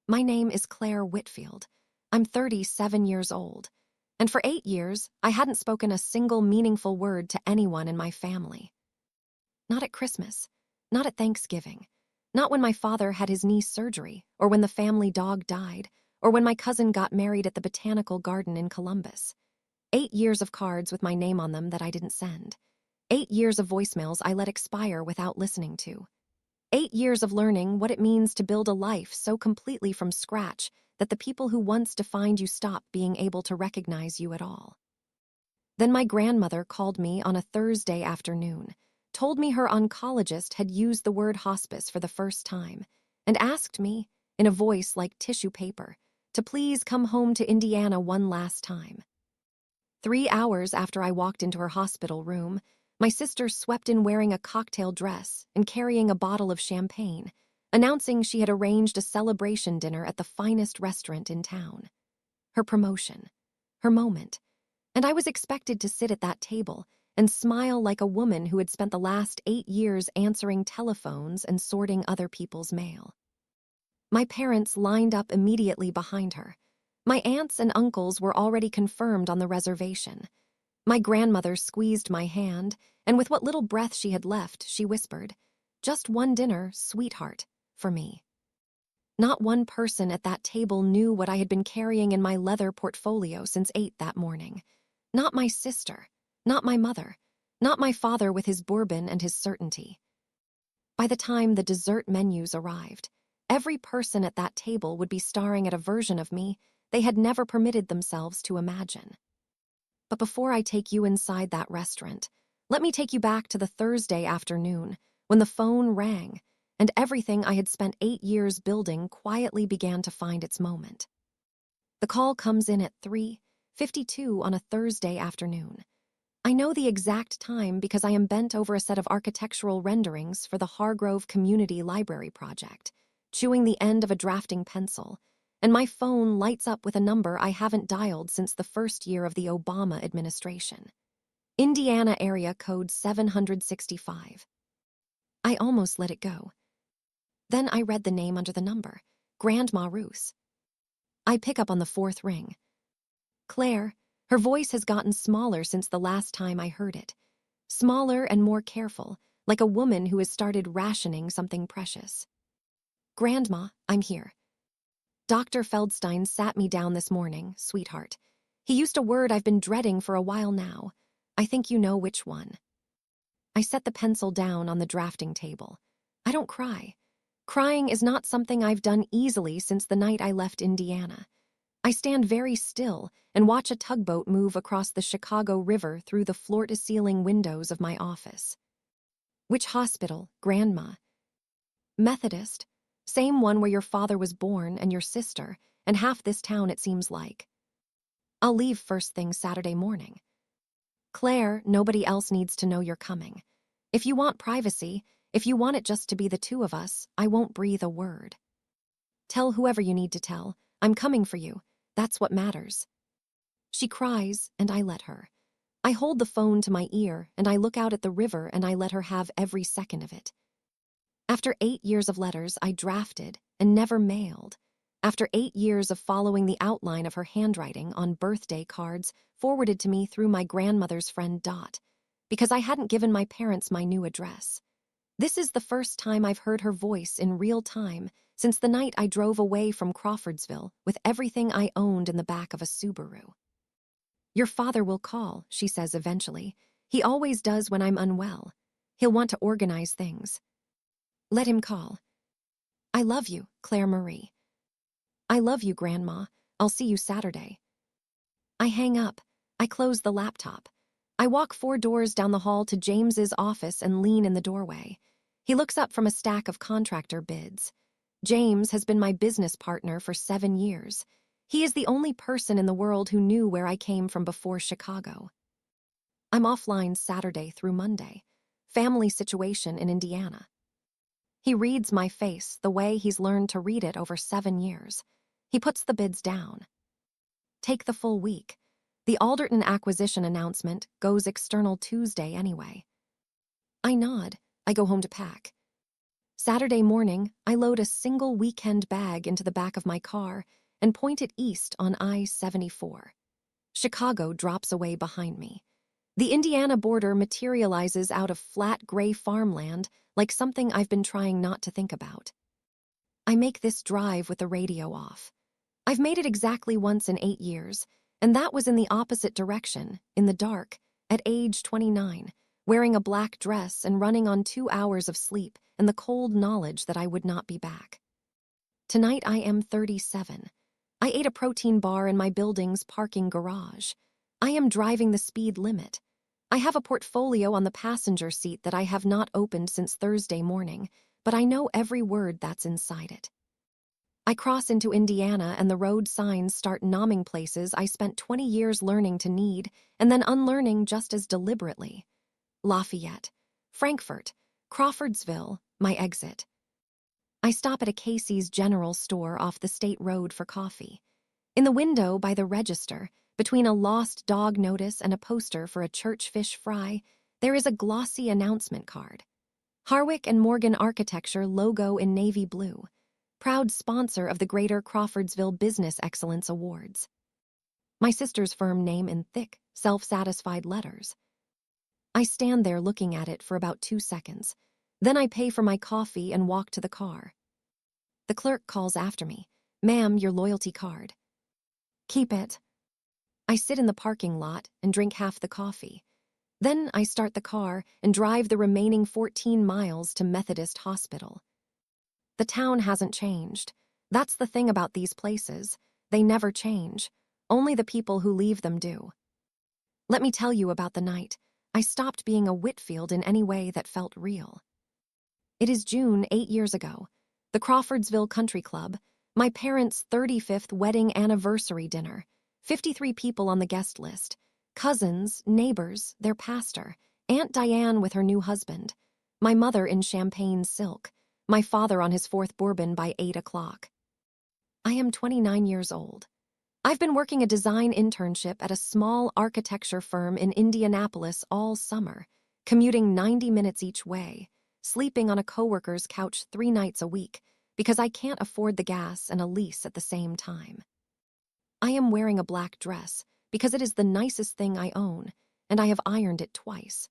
My name is Claire Whitfield. I'm 37 years old. And for 8 years, I hadn't spoken a single meaningful word to anyone in my family. Not at Christmas. Not at Thanksgiving. Not when my father had his knee surgery, or when the family dog died, or when my cousin got married at the Botanical Garden in Columbus. 8 years of cards with my name on them that I didn't send. 8 years of voicemails I let expire without listening to. 8 years of learning what it means to build a life so completely from scratch that the people who once defined you stop being able to recognize you at all. Then my grandmother called me on a Thursday afternoon, told me her oncologist had used the word hospice for the first time, and asked me, in a voice like tissue paper, to please come home to Indiana one last time. 3 hours after I walked into her hospital room, my sister swept in wearing a cocktail dress and carrying a bottle of champagne, announcing she had arranged a celebration dinner at the finest restaurant in town. Her promotion. Her moment. And I was expected to sit at that table and smile like a woman who had spent the last 8 years answering telephones and sorting other people's mail. My parents lined up immediately behind her. My aunts and uncles were already confirmed on the reservation. My grandmother squeezed my hand, and with what little breath she had left, she whispered, "Just one dinner, sweetheart, for me." Not one person at that table knew what I had been carrying in my leather portfolio since 8 that morning. Not my sister, not my mother, not my father with his bourbon and his certainty. By the time the dessert menus arrived, every person at that table would be staring at a version of me they had never permitted themselves to imagine. But before I take you inside that restaurant, let me take you back to the Thursday afternoon when the phone rang and everything I had spent 8 years building quietly began to find its moment. The call comes in at 3:52 on a Thursday afternoon. I know the exact time because I am bent over a set of architectural renderings for the Hargrove Community Library project, chewing the end of a drafting pencil, and my phone lights up with a number I haven't dialed since the first year of the Obama administration. Indiana area code 765. I almost let it go. Then I read the name under the number, Grandma Roos. I pick up on the 4th ring. Claire. Her voice has gotten smaller since the last time I heard it. Smaller and more careful, like a woman who has started rationing something precious. "Grandma, I'm here. Dr. Feldstein sat me down this morning, sweetheart. He used a word I've been dreading for a while now. I think you know which one." I set the pencil down on the drafting table. I don't cry. Crying is not something I've done easily since the night I left Indiana. I stand very still and watch a tugboat move across the Chicago River through the floor-to-ceiling windows of my office. "Which hospital, Grandma?" "Methodist. Same one where your father was born and your sister, and half this town it seems like. I'll leave first thing Saturday morning." "Claire, nobody else needs to know you're coming. If you want privacy, if you want it just to be the two of us, I won't breathe a word. Tell whoever you need to tell. I'm coming for you. That's what matters." She cries, and I let her. I hold the phone to my ear, and I look out at the river, and I let her have every second of it. After 8 years of letters I drafted and never mailed. After 8 years of following the outline of her handwriting on birthday cards forwarded to me through my grandmother's friend Dot, because I hadn't given my parents my new address. This is the first time I've heard her voice in real time since the night I drove away from Crawfordsville with everything I owned in the back of a Subaru. "Your father will call," she says eventually. "He always does when I'm unwell. He'll want to organize things. Let him call. I love you, Claire Marie." "I love you, Grandma. I'll see you Saturday." I hang up. I close the laptop. I walk 4 doors down the hall to James's office and lean in the doorway. He looks up from a stack of contractor bids. James has been my business partner for 7 years. He is the only person in the world who knew where I came from before Chicago. I'm offline Saturday through Monday. Family situation in Indiana. He reads my face the way he's learned to read it over 7 years. He puts the bids down. Take the full week. The Alderton acquisition announcement goes external Tuesday anyway. I nod. I go home to pack. Saturday morning, I load a single weekend bag into the back of my car and point it east on I-74. Chicago drops away behind me. The Indiana border materializes out of flat gray farmland like something I've been trying not to think about. I make this drive with the radio off. I've made it exactly once in 8 years, and that was in the opposite direction, in the dark, at age 29, wearing a black dress and running on 2 hours of sleep and the cold knowledge that I would not be back. Tonight I am 37. I ate a protein bar in my building's parking garage. I am driving the speed limit. I have a portfolio on the passenger seat that I have not opened since Thursday morning, but I know every word that's inside it. I cross into Indiana and the road signs start nomming places I spent 20 years learning to need and then unlearning just as deliberately. Lafayette, Frankfort, Crawfordsville, my exit. I stop at a Casey's General Store off the state road for coffee. In the window by the register, between a lost dog notice and a poster for a church fish fry, there is a glossy announcement card. Harwick and Morgan Architecture logo in navy blue. Proud sponsor of the Greater Crawfordsville Business Excellence Awards. My sister's firm name in thick, self-satisfied letters. I stand there looking at it for about 2 seconds. Then I pay for my coffee and walk to the car. The clerk calls after me, "Ma'am, your loyalty card." "Keep it." I sit in the parking lot and drink half the coffee. Then I start the car and drive the remaining 14 miles to Methodist Hospital. The town hasn't changed. That's the thing about these places. They never change. Only the people who leave them do. Let me tell you about the night. I stopped being a Whitfield in any way that felt real. It is June 8 years ago. The Crawfordsville Country Club, my parents' 35th wedding anniversary dinner, 53 people on the guest list, cousins, neighbors, their pastor, Aunt Diane with her new husband, my mother in champagne silk, my father on his 4th bourbon by 8 o'clock. I am 29 years old. I've been working a design internship at a small architecture firm in Indianapolis all summer, commuting 90 minutes each way, sleeping on a coworker's couch 3 nights a week because I can't afford the gas and a lease at the same time. I am wearing a black dress because it is the nicest thing I own, and I have ironed it twice.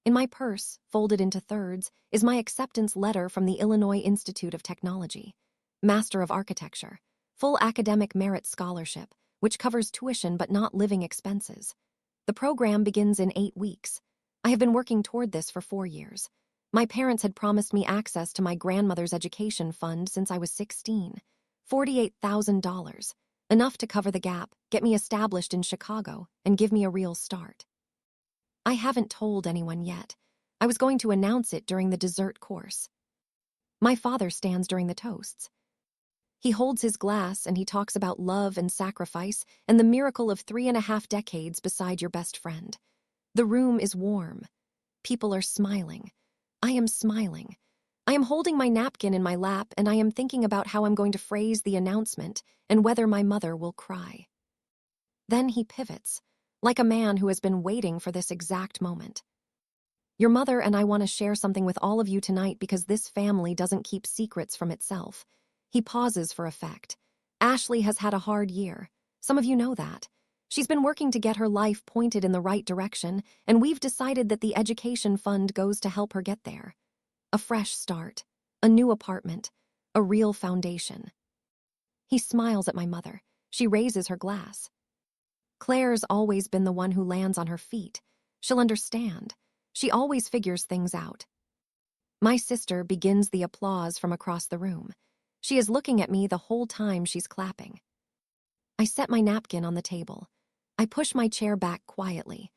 In my purse, folded into thirds, is my acceptance letter from the Illinois Institute of Technology, Master of Architecture, full academic merit scholarship, which covers tuition but not living expenses. The program begins in 8 weeks. I have been working toward this for 4 years. My parents had promised me access to my grandmother's education fund since I was 16, $48,000, enough to cover the gap, get me established in Chicago, and give me a real start. I haven't told anyone yet. I was going to announce it during the dessert course. My father stands during the toasts. He holds his glass and he talks about love and sacrifice and the miracle of 3.5 decades beside your best friend. The room is warm. People are smiling. I am smiling. I am holding my napkin in my lap and I am thinking about how I'm going to phrase the announcement and whether my mother will cry. Then he pivots, like a man who has been waiting for this exact moment. "Your mother and I want to share something with all of you tonight because this family doesn't keep secrets from itself." He pauses for effect. "Ashley has had a hard year. Some of you know that. She's been working to get her life pointed in the right direction, and we've decided that the education fund goes to help her get there. A fresh start, a new apartment, a real foundation." He smiles at my mother. She raises her glass. "Claire's always been the one who lands on her feet. She'll understand. She always figures things out." My sister begins the applause from across the room. She is looking at me the whole time she's clapping. I set my napkin on the table. I push my chair back quietly.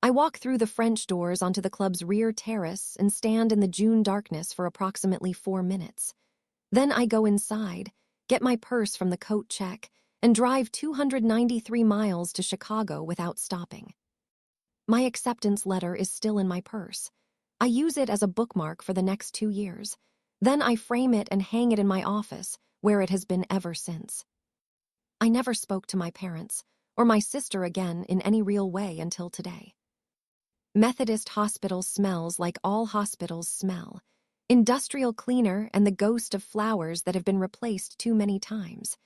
I walk through the French doors onto the club's rear terrace and stand in the June darkness for approximately 4 minutes. Then I go inside, get my purse from the coat check, and drive 293 miles to Chicago without stopping. My acceptance letter is still in my purse. I use it as a bookmark for the next 2 years. Then I frame it and hang it in my office, where it has been ever since. I never spoke to my parents, or my sister again in any real way until today. Methodist Hospital smells like all hospitals smell. Industrial cleaner and the ghost of flowers that have been replaced too many times.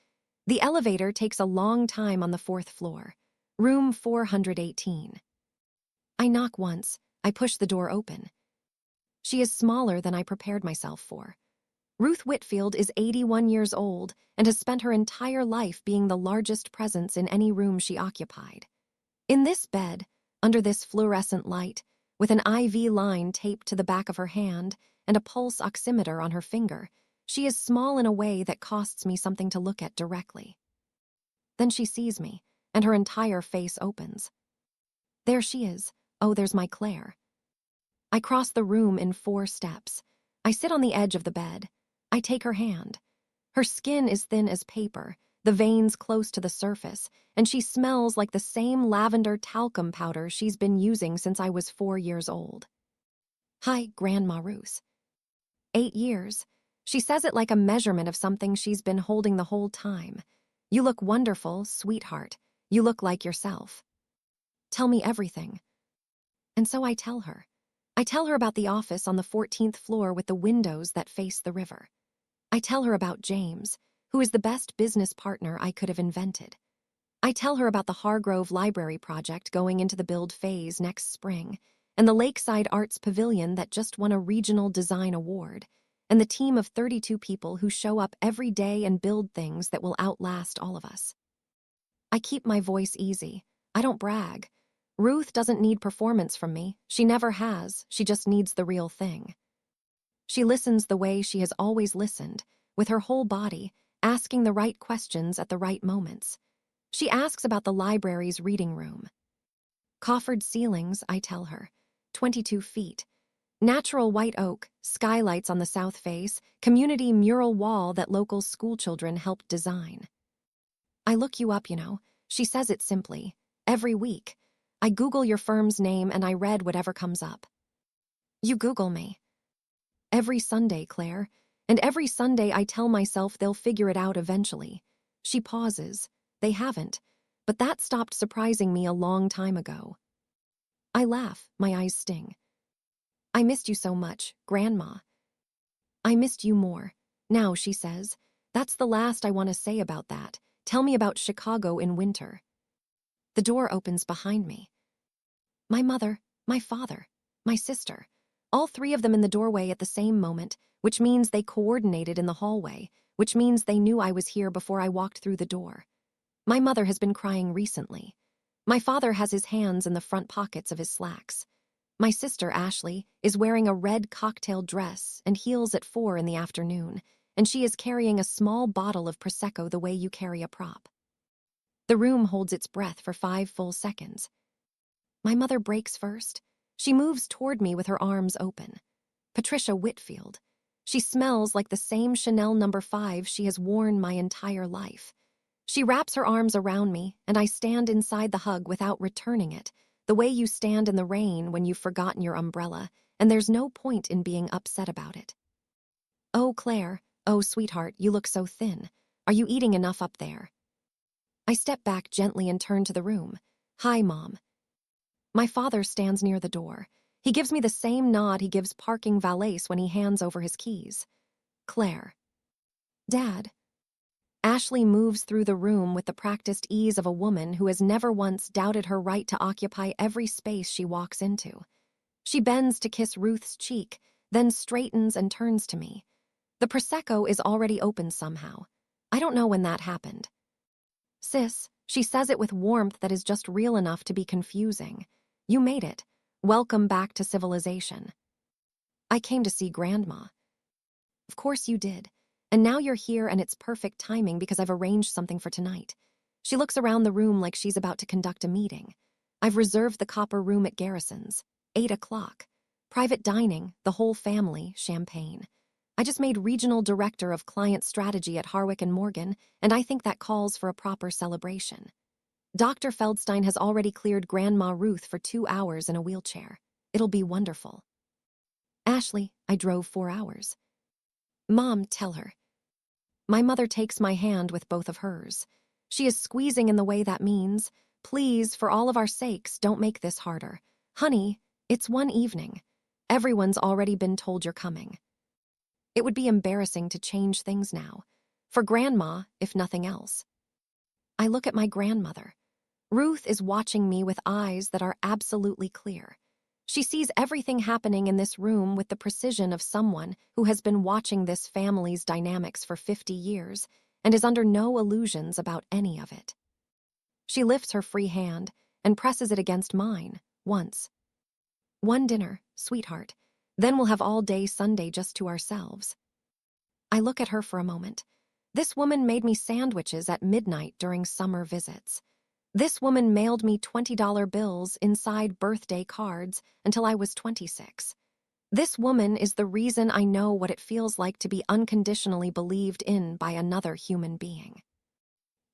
The elevator takes a long time on the 4th floor. Room 418. I knock once. I push the door open. She is smaller than I prepared myself for. Ruth Whitfield is 81 years old and has spent her entire life being the largest presence in any room she occupied. In this bed, under this fluorescent light, with an IV line taped to the back of her hand and a pulse oximeter on her finger, she is small in a way that costs me something to look at directly. Then she sees me, and her entire face opens. There she is. Oh, there's my Claire. I cross the room in 4 steps. I sit on the edge of the bed. I take her hand. Her skin is thin as paper, the veins close to the surface, and she smells like the same lavender talcum powder she's been using since I was 4 years old. Hi, Grandma Ruth. 8 years. She says it like a measurement of something she's been holding the whole time. You look wonderful, sweetheart. You look like yourself. Tell me everything. And so I tell her. I tell her about the office on the 14th floor with the windows that face the river. I tell her about James, who is the best business partner I could have invented. I tell her about the Hargrove Library project going into the build phase next spring, and the Lakeside Arts Pavilion that just won a regional design award, and the team of 32 people who show up every day and build things that will outlast all of us. I keep my voice easy. I don't brag. Ruth doesn't need performance from me. She never has. She just needs the real thing. She listens the way she has always listened, with her whole body, asking the right questions at the right moments. She asks about the library's reading room. Coffered ceilings, I tell her. 22 feet. Natural white oak, skylights on the south face, community mural wall that local schoolchildren helped design. I look you up, She says it simply. Every week. I Google your firm's name and I read whatever comes up. You Google me. Every Sunday, Claire. And every Sunday I tell myself they'll figure it out eventually. She pauses. They haven't. But that stopped surprising me a long time ago. I laugh. My eyes sting. I missed you so much, Grandma. I missed you more. Now, she says. That's the last I want to say about that. Tell me about Chicago in winter. The door opens behind me. My mother, my father, my sister, all 3 of them in the doorway at the same moment, which means they coordinated in the hallway, which means they knew I was here before I walked through the door. My mother has been crying recently. My father has his hands in the front pockets of his slacks. My sister, Ashley, is wearing a red cocktail dress and heels at 4 in the afternoon, and she is carrying a small bottle of Prosecco the way you carry a prop. The room holds its breath for 5 full seconds. My mother breaks first. She moves toward me with her arms open. Patricia Whitfield. She smells like the same Chanel No. 5 she has worn my entire life. She wraps her arms around me, and I stand inside the hug without returning it, the way you stand in the rain when you've forgotten your umbrella, and there's no point in being upset about it. Oh, Claire. Oh, sweetheart, you look so thin. Are you eating enough up there? I step back gently and turn to the room. Hi, Mom. My father stands near the door. He gives me the same nod he gives parking valets when he hands over his keys. Claire. Dad. Ashley moves through the room with the practiced ease of a woman who has never once doubted her right to occupy every space she walks into. She bends to kiss Ruth's cheek, then straightens and turns to me. The Prosecco is already open somehow. I don't know when that happened. Sis, she says it with warmth that is just real enough to be confusing. You made it. Welcome back to civilization. I came to see Grandma. Of course you did. And now you're here and it's perfect timing because I've arranged something for tonight. She looks around the room like she's about to conduct a meeting. I've reserved the copper room at Garrison's. 8 o'clock. Private dining, the whole family, champagne. I just made regional director of client strategy at Harwick and Morgan, and I think that calls for a proper celebration. Dr. Feldstein has already cleared Grandma Ruth for 2 hours in a wheelchair. It'll be wonderful. Ashley, I drove 4 hours. Mom, tell her. My mother takes my hand with both of hers. She is squeezing in the way that means, please, for all of our sakes, don't make this harder. Honey, it's one evening. Everyone's already been told you're coming. It would be embarrassing to change things now. For Grandma, if nothing else. I look at my grandmother. Ruth is watching me with eyes that are absolutely clear. She sees everything happening in this room with the precision of someone who has been watching this family's dynamics for 50 years and is under no illusions about any of it. She lifts her free hand and presses it against mine, once. One dinner, sweetheart. Then we'll have all day Sunday just to ourselves. I look at her for a moment. This woman made me sandwiches at midnight during summer visits. This woman mailed me $20 bills inside birthday cards until I was 26. This woman is the reason I know what it feels like to be unconditionally believed in by another human being.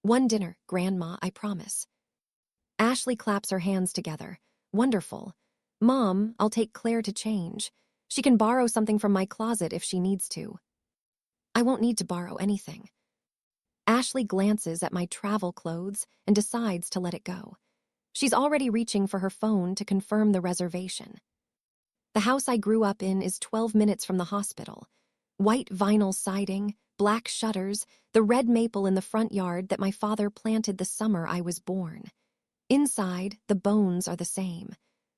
One dinner, Grandma, I promise. Ashley claps her hands together. Wonderful. Mom, I'll take Claire to change. She can borrow something from my closet if she needs to. I won't need to borrow anything. Ashley glances at my travel clothes and decides to let it go. She's already reaching for her phone to confirm the reservation. The house I grew up in is 12 minutes from the hospital. White vinyl siding, black shutters, the red maple in the front yard that my father planted the summer I was born. Inside, the bones are the same.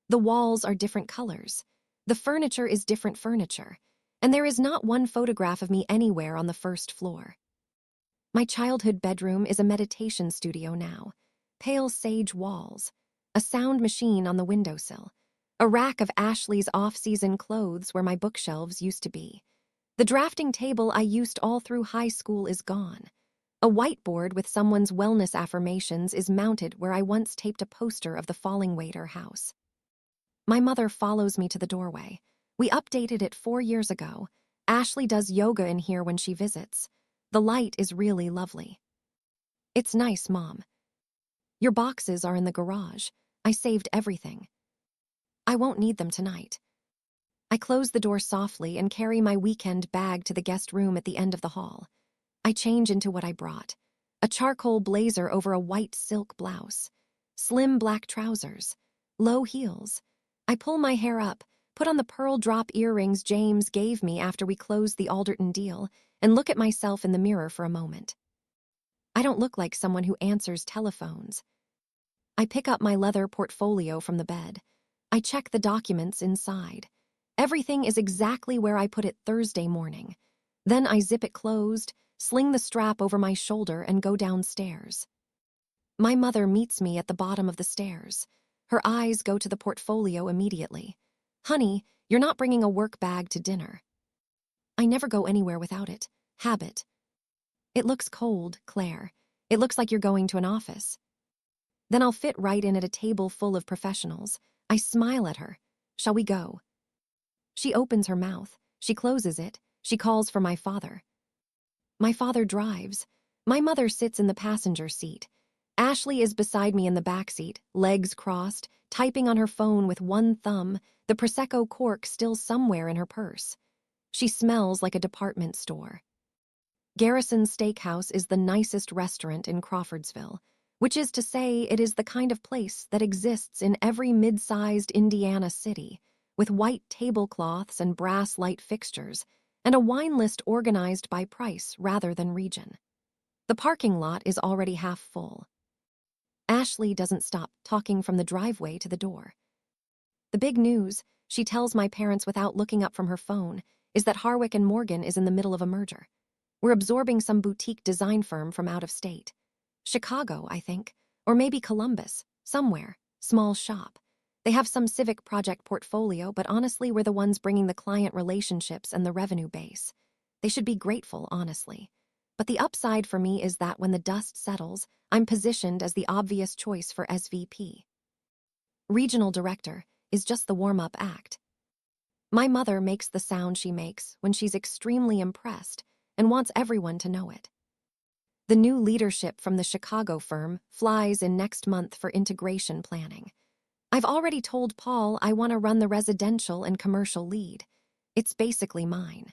The walls are different colors. The furniture is different furniture. And there is not one photograph of me anywhere on the first floor. My childhood bedroom is a meditation studio now. Pale sage walls, a sound machine on the windowsill, a rack of Ashley's off-season clothes where my bookshelves used to be. The drafting table I used all through high school is gone. A whiteboard with someone's wellness affirmations is mounted where I once taped a poster of the falling waiter house. My mother follows me to the doorway. We updated it 4 years ago. Ashley does yoga in here when she visits. The light is really lovely. It's nice, Mom. Your boxes are in the garage. I saved everything. I won't need them tonight. I close the door softly and carry my weekend bag to the guest room at the end of the hall. I change into what I brought. A charcoal blazer over a white silk blouse. Slim black trousers. Low heels. I pull my hair up, put on the pearl drop earrings James gave me after we closed the Alderton deal, and look at myself in the mirror for a moment. I don't look like someone who answers telephones. I pick up my leather portfolio from the bed. I check the documents inside. Everything is exactly where I put it Thursday morning. Then I zip it closed, sling the strap over my shoulder, and go downstairs. My mother meets me at the bottom of the stairs. Her eyes go to the portfolio immediately. Honey, you're not bringing a work bag to dinner. I never go anywhere without it. Habit. It looks cold, Claire. It looks like you're going to an office. Then I'll fit right in at a table full of professionals. I smile at her. Shall we go? She opens her mouth. She closes it. She calls for my father. My father drives. My mother sits in the passenger seat. Ashley is beside me in the back seat, legs crossed, typing on her phone with one thumb, the Prosecco cork still somewhere in her purse. She smells like a department store. Garrison Steakhouse is the nicest restaurant in Crawfordsville, which is to say it is the kind of place that exists in every mid-sized Indiana city, with white tablecloths and brass light fixtures, and a wine list organized by price rather than region. The parking lot is already half full. Ashley doesn't stop talking from the driveway to the door. The big news, she tells my parents without looking up from her phone, is that Harwick and Morgan is in the middle of a merger. We're absorbing some boutique design firm from out of state. Chicago, I think, or maybe Columbus, somewhere, small shop. They have some civic project portfolio, but honestly, we're the ones bringing the client relationships and the revenue base. They should be grateful, honestly. But the upside for me is that when the dust settles, I'm positioned as the obvious choice for SVP. Regional director is just the warm-up act. My mother makes the sound she makes when she's extremely impressed and wants everyone to know it. The new leadership from the Chicago firm flies in next month for integration planning. I've already told Paul I want to run the residential and commercial lead. It's basically mine.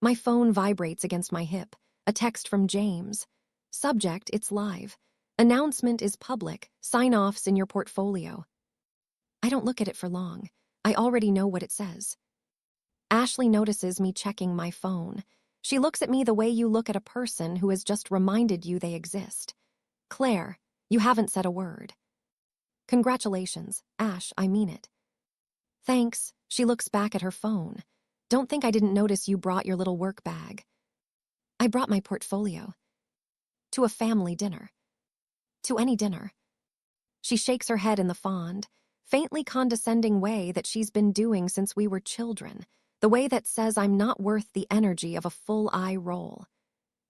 My phone vibrates against my hip, a text from James. Subject, it's live. Announcement is public, sign-offs in your portfolio. I don't look at it for long. I already know what it says. Ashley notices me checking my phone. She looks at me the way you look at a person who has just reminded you they exist. Claire, you haven't said a word. Congratulations, Ash, I mean it. Thanks, she looks back at her phone. Don't think I didn't notice you brought your little work bag. I brought my portfolio. To a family dinner. To any dinner. She shakes her head in the fond, faintly condescending way that she's been doing since we were children, the way that says I'm not worth the energy of a full eye roll.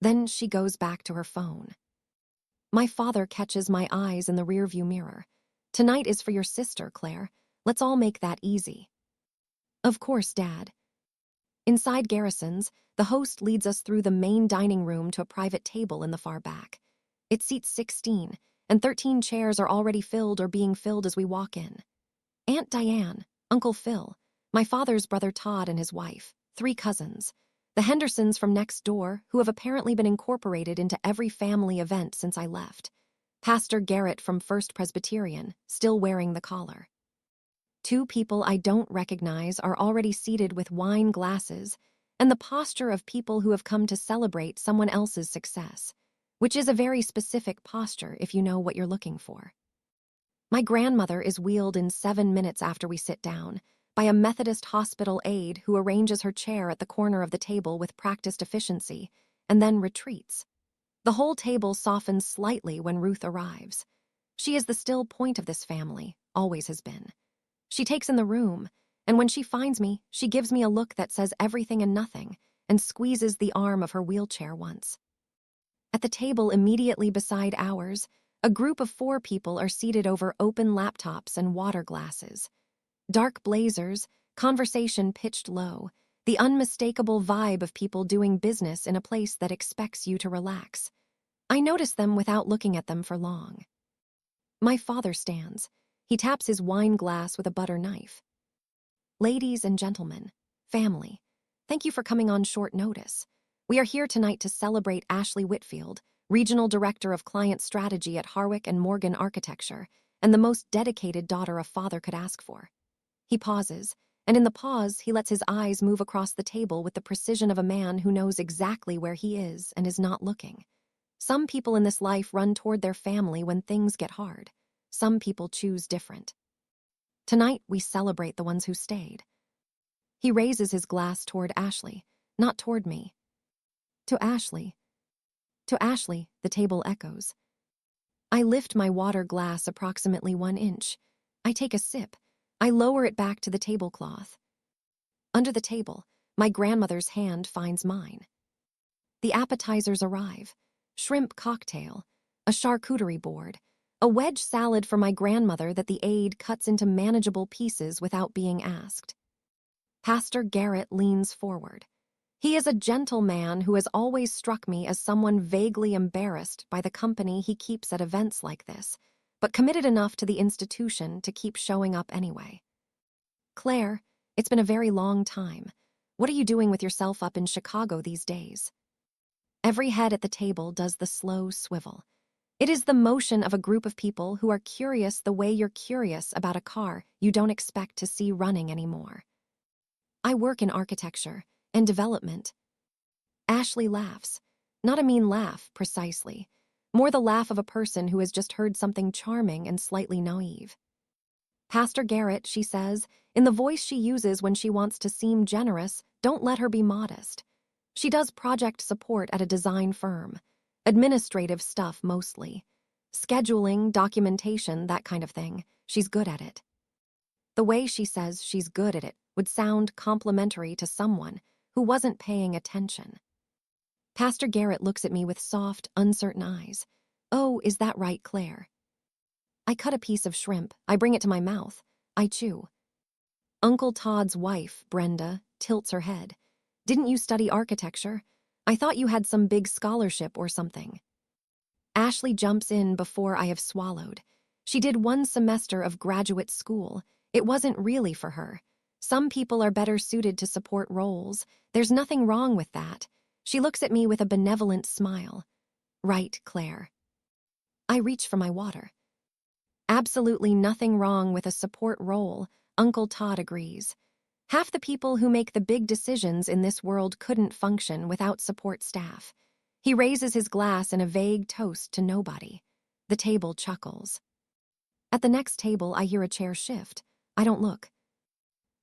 Then she goes back to her phone. My father catches my eyes in the rearview mirror. Tonight is for your sister, Claire. Let's all make that easy. Of course, Dad. Inside Garrison's, the host leads us through the main dining room to a private table in the far back. It seats 16, and 13 chairs are already filled or being filled as we walk in. Aunt Diane, Uncle Phil, my father's brother Todd and his wife, 3 cousins, the Hendersons from next door, who have apparently been incorporated into every family event since I left, Pastor Garrett from First Presbyterian, still wearing the collar. 2 people I don't recognize are already seated with wine glasses and the posture of people who have come to celebrate someone else's success, which is a very specific posture if you know what you're looking for. My grandmother is wheeled in 7 minutes after we sit down by a Methodist hospital aide who arranges her chair at the corner of the table with practiced efficiency and then retreats. The whole table softens slightly when Ruth arrives. She is the still point of this family, always has been. She takes in the room, and when she finds me, she gives me a look that says everything and nothing and squeezes the arm of her wheelchair once. At the table immediately beside ours, a group of 4 people are seated over open laptops and water glasses. Dark blazers, conversation pitched low, the unmistakable vibe of people doing business in a place that expects you to relax. I notice them without looking at them for long. My father stands. He taps his wine glass with a butter knife. Ladies and gentlemen, family, thank you for coming on short notice. We are here tonight to celebrate Ashley Whitfield, Regional Director of Client Strategy at Harwick and Morgan Architecture, and the most dedicated daughter a father could ask for. He pauses, and in the pause, he lets his eyes move across the table with the precision of a man who knows exactly where he is and is not looking. Some people in this life run toward their family when things get hard. Some people choose different. Tonight, we celebrate the ones who stayed. He raises his glass toward Ashley, not toward me. To Ashley. To Ashley, the table echoes. I lift my water glass approximately 1 inch. I take a sip. I lower it back to the tablecloth. Under the table, my grandmother's hand finds mine. The appetizers arrive. Shrimp cocktail, a charcuterie board, a wedge salad for my grandmother that the aide cuts into manageable pieces without being asked. Pastor Garrett leans forward. He is a gentle man who has always struck me as someone vaguely embarrassed by the company he keeps at events like this, but committed enough to the institution to keep showing up anyway. Claire, it's been a very long time. What are you doing with yourself up in Chicago these days? Every head at the table does the slow swivel. It is the motion of a group of people who are curious the way you're curious about a car you don't expect to see running anymore. I work in architecture and development. Ashley laughs. Not a mean laugh, precisely. More the laugh of a person who has just heard something charming and slightly naive. Pastor Garrett, she says, in the voice she uses when she wants to seem generous, don't let her be modest. She does project support at a design firm. Administrative stuff mostly. Scheduling, documentation, that kind of thing. She's good at it. The way she says she's good at it would sound complimentary to someone who wasn't paying attention. Pastor Garrett looks at me with soft, uncertain eyes. Oh, is that right, Claire? I cut a piece of shrimp. I bring it to my mouth. I chew. Uncle Todd's wife, Brenda, tilts her head. Didn't you study architecture? I thought you had some big scholarship or something. Ashley jumps in before I have swallowed. She did 1 semester of graduate school. It wasn't really for her. Some people are better suited to support roles. There's nothing wrong with that. She looks at me with a benevolent smile. Right, Claire. I reach for my water. Absolutely nothing wrong with a support role, Uncle Todd agrees. Half the people who make the big decisions in this world couldn't function without support staff. He raises his glass in a vague toast to nobody. The table chuckles. At the next table, I hear a chair shift. I don't look.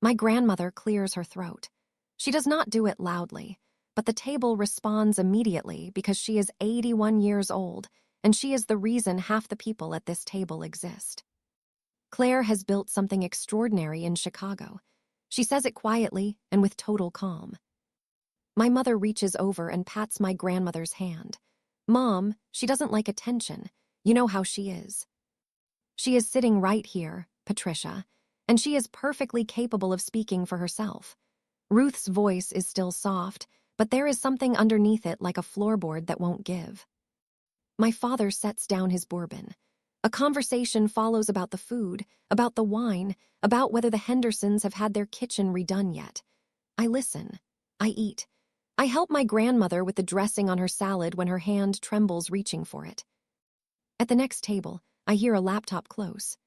My grandmother clears her throat. She does not do it loudly, but the table responds immediately because she is 81 years old, and she is the reason half the people at this table exist. Claire has built something extraordinary in Chicago. She says it quietly and with total calm. My mother reaches over and pats my grandmother's hand. Mom, she doesn't like attention. You know how she is. She is sitting right here, Patricia, and she is perfectly capable of speaking for herself. Ruth's voice is still soft, but there is something underneath it like a floorboard that won't give. My father sets down his bourbon. A conversation follows about the food, about the wine, about whether the Hendersons have had their kitchen redone yet. I listen. I eat. I help my grandmother with the dressing on her salad when her hand trembles reaching for it. At the next table, I hear a laptop close.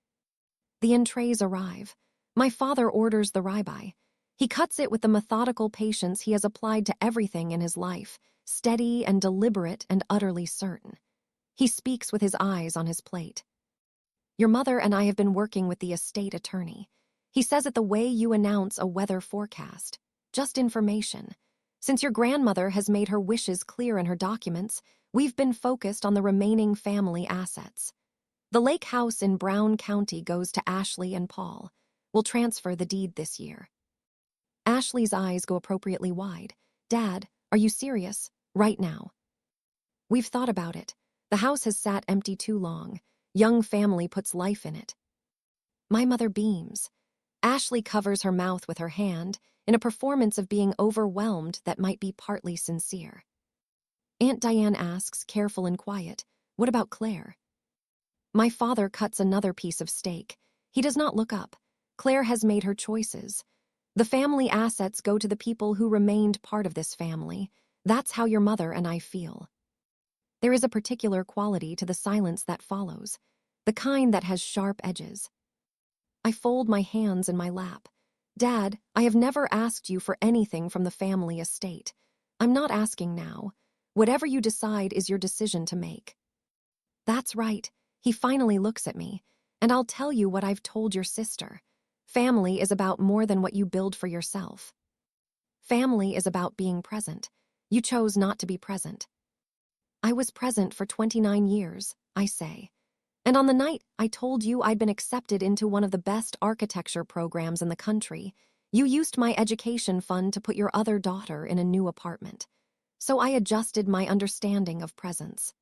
The entrees arrive. My father orders the ribeye. He cuts it with the methodical patience he has applied to everything in his life, steady and deliberate and utterly certain. He speaks with his eyes on his plate. Your mother and I have been working with the estate attorney. He says it the way you announce a weather forecast. Just information. Since your grandmother has made her wishes clear in her documents, we've been focused on the remaining family assets. The lake house in Brown County goes to Ashley and Paul. We'll transfer the deed this year. Ashley's eyes go appropriately wide. Dad, are you serious? Right now. We've thought about it. The house has sat empty too long. Young family puts life in it. My mother beams. Ashley covers her mouth with her hand in a performance of being overwhelmed that might be partly sincere. Aunt Diane asks, careful and quiet, what about Claire? My father cuts another piece of steak. He does not look up. Claire has made her choices. The family assets go to the people who remained part of this family. That's how your mother and I feel. There is a particular quality to the silence that follows, the kind that has sharp edges. I fold my hands in my lap. Dad, I have never asked you for anything from the family estate. I'm not asking now. Whatever you decide is your decision to make. That's right. He finally looks at me, and I'll tell you what I've told your sister. Family is about more than what you build for yourself. Family is about being present. You chose not to be present. I was present for 29 years, I say. And on the night I told you I'd been accepted into one of the best architecture programs in the country, you used my education fund to put your other daughter in a new apartment. So I adjusted my understanding of presence.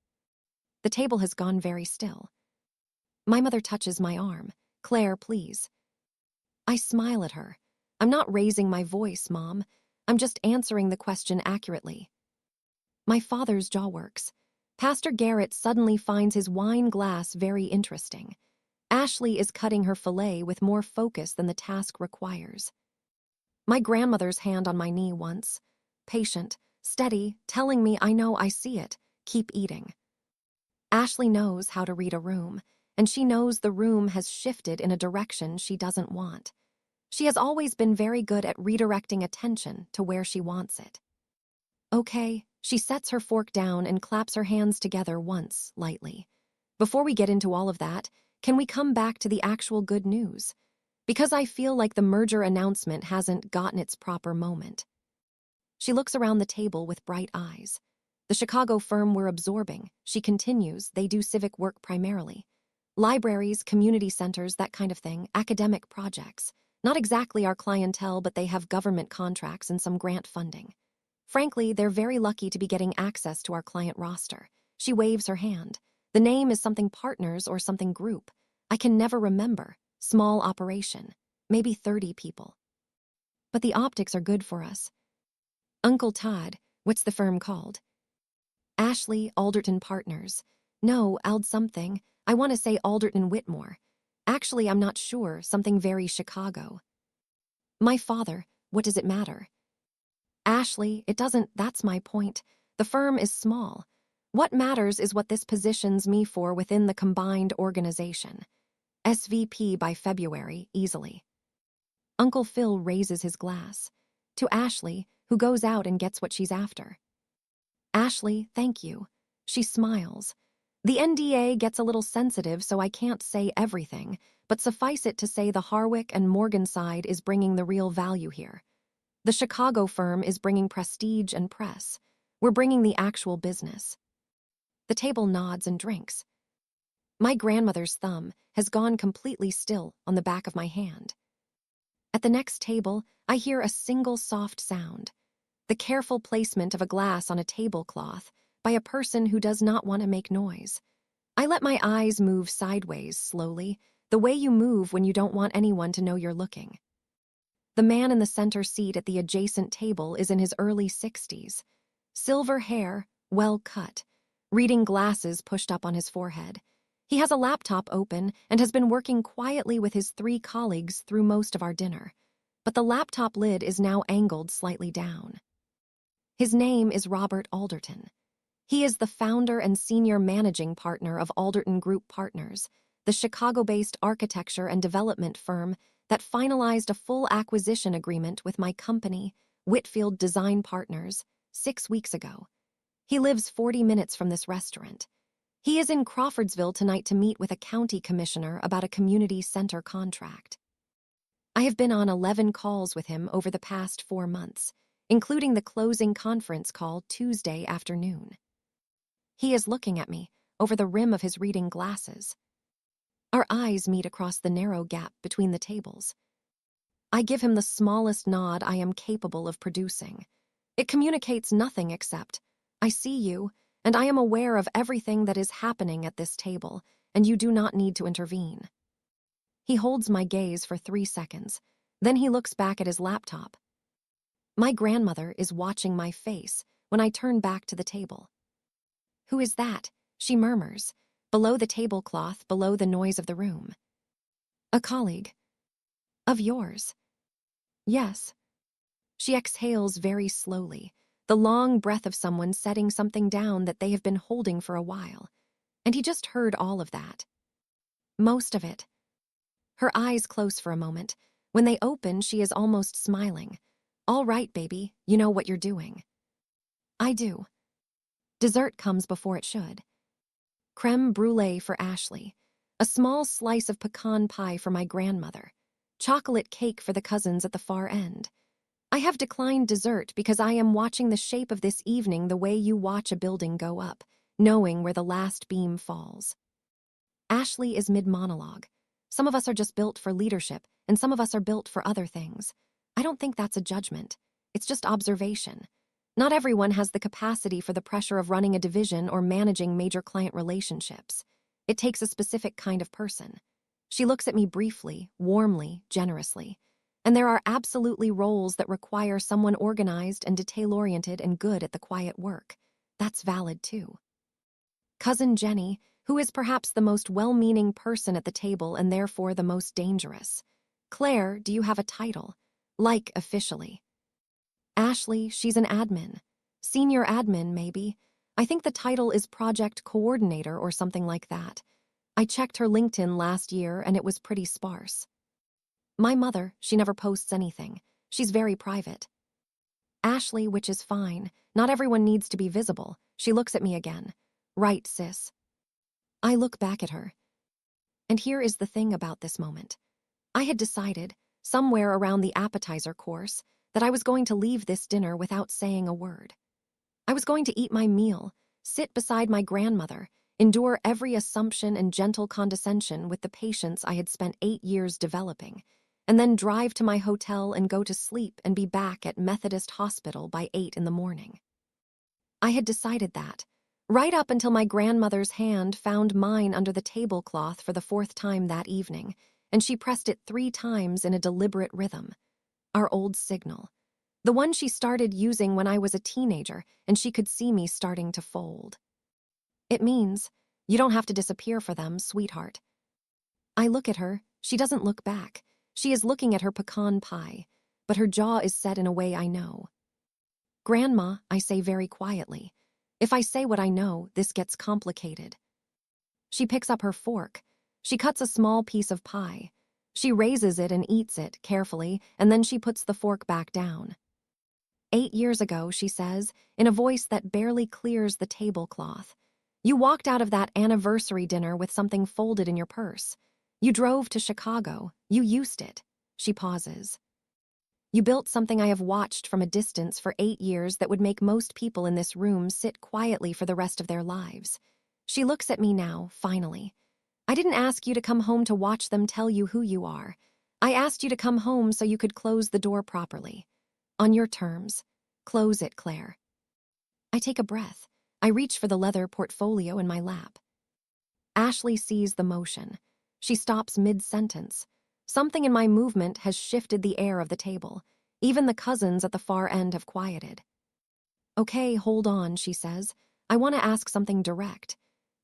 The table has gone very still. My mother touches my arm. Claire, please. I smile at her. I'm not raising my voice, Mom. I'm just answering the question accurately. My father's jaw works. Pastor Garrett suddenly finds his wine glass very interesting. Ashley is cutting her fillet with more focus than the task requires. My grandmother's hand on my knee once. Patient, steady, telling me I know I see it. Keep eating. Ashley knows how to read a room, and she knows the room has shifted in a direction she doesn't want. She has always been very good at redirecting attention to where she wants it. Okay, she sets her fork down and claps her hands together once, lightly. Before we get into all of that, can we come back to the actual good news? Because I feel like the merger announcement hasn't gotten its proper moment. She looks around the table with bright eyes. The Chicago firm we're absorbing, she continues, they do civic work primarily. Libraries, community centers, that kind of thing, academic projects. Not exactly our clientele, but they have government contracts and some grant funding. Frankly, they're very lucky to be getting access to our client roster. She waves her hand. The name is something partners or something group. I can never remember. Small operation. Maybe 30 people. But the optics are good for us. Uncle Todd, what's the firm called? Ashley, Alderton Partners. No, Ald something. I want to say Alderton Whitmore. Actually, I'm not sure. Something very Chicago. My father, what does it matter? Ashley, it doesn't, that's my point. The firm is small. What matters is what this positions me for within the combined organization. SVP by February, easily. Uncle Phil raises his glass. To Ashley, who goes out and gets what she's after. Ashley, thank you. She smiles. The NDA gets a little sensitive, so I can't say everything, but suffice it to say the Harwick and Morgan side is bringing the real value here. The Chicago firm is bringing prestige and press. We're bringing the actual business. The table nods and drinks. My grandmother's thumb has gone completely still on the back of my hand. At the next table, I hear a single soft sound. The careful placement of a glass on a tablecloth by a person who does not want to make noise. I let my eyes move sideways slowly, the way you move when you don't want anyone to know you're looking. The man in the center seat at the adjacent table is in his early 60s. Silver hair, well cut, reading glasses pushed up on his forehead. He has a laptop open and has been working quietly with his 3 colleagues through most of our dinner. But the laptop lid is now angled slightly down. His name is Robert Alderton. He is the founder and senior managing partner of Alderton Group Partners, the Chicago-based architecture and development firm that finalized a full acquisition agreement with my company, Whitfield Design Partners, 6 weeks ago. He lives 40 minutes from this restaurant. He is in Crawfordsville tonight to meet with a county commissioner about a community center contract. I have been on 11 calls with him over the past 4 months, including the closing conference call Tuesday afternoon. He is looking at me over the rim of his reading glasses. Our eyes meet across the narrow gap between the tables. I give him the smallest nod I am capable of producing. It communicates nothing except, I see you, and I am aware of everything that is happening at this table, and you do not need to intervene. He holds my gaze for 3 seconds. Then he looks back at his laptop. My grandmother is watching my face when I turn back to the table. "Who is that?" she murmurs, below the tablecloth, below the noise of the room. "A colleague." "Of yours?" "Yes." She exhales very slowly, the long breath of someone setting something down that they have been holding for a while. And he just heard all of that. Most of it. Her eyes close for a moment. When they open, she is almost smiling. "All right, baby, you know what you're doing." I do. Dessert comes before it should. Creme brulee for Ashley, a small slice of pecan pie for my grandmother, chocolate cake for the cousins at the far end. I have declined dessert because I am watching the shape of this evening the way you watch a building go up, knowing where the last beam falls. Ashley is mid-monologue. Some of us are just built for leadership, and some of us are built for other things. I don't think that's a judgment. It's just observation. Not everyone has the capacity for the pressure of running a division or managing major client relationships. It takes a specific kind of person. She looks at me briefly, warmly, generously. And there are absolutely roles that require someone organized and detail-oriented and good at the quiet work. That's valid too. Cousin Jenny, who is perhaps the most well-meaning person at the table and therefore the most dangerous. Claire, do you have a title? Like, officially. Ashley, she's an admin. Senior admin, maybe. I think the title is project coordinator or something like that. I checked her LinkedIn last year and it was pretty sparse. My mother, she never posts anything. She's very private. Ashley, which is fine. Not everyone needs to be visible. She looks at me again. Right, sis. I look back at her. And here is the thing about this moment. I had decided, somewhere around the appetizer course, that I was going to leave this dinner without saying a word. I was going to eat my meal, sit beside my grandmother, endure every assumption and gentle condescension with the patience I had spent 8 years developing, and then drive to my hotel and go to sleep and be back at Methodist Hospital by 8 in the morning. I had decided that, right up until my grandmother's hand found mine under the tablecloth for the 4th time that evening, and she pressed it 3 times in a deliberate rhythm. Our old signal. The one she started using when I was a teenager and she could see me starting to fold. It means, you don't have to disappear for them, sweetheart. I look at her, she doesn't look back. She is looking at her pecan pie, but her jaw is set in a way I know. Grandma, I say very quietly. If I say what I know, this gets complicated. She picks up her fork. She cuts a small piece of pie. She raises it and eats it carefully, and then she puts the fork back down. 8 years ago, she says, in a voice that barely clears the tablecloth, you walked out of that anniversary dinner with something folded in your purse. You drove to Chicago. You used it. She pauses. You built something I have watched from a distance for 8 years that would make most people in this room sit quietly for the rest of their lives. She looks at me now, finally. I didn't ask you to come home to watch them tell you who you are. I asked you to come home so you could close the door properly. On your terms. Close it, Claire. I take a breath. I reach for the leather portfolio in my lap. Ashley sees the motion. She stops mid-sentence. Something in my movement has shifted the air of the table. Even the cousins at the far end have quieted. Okay, hold on, she says. I want to ask something direct.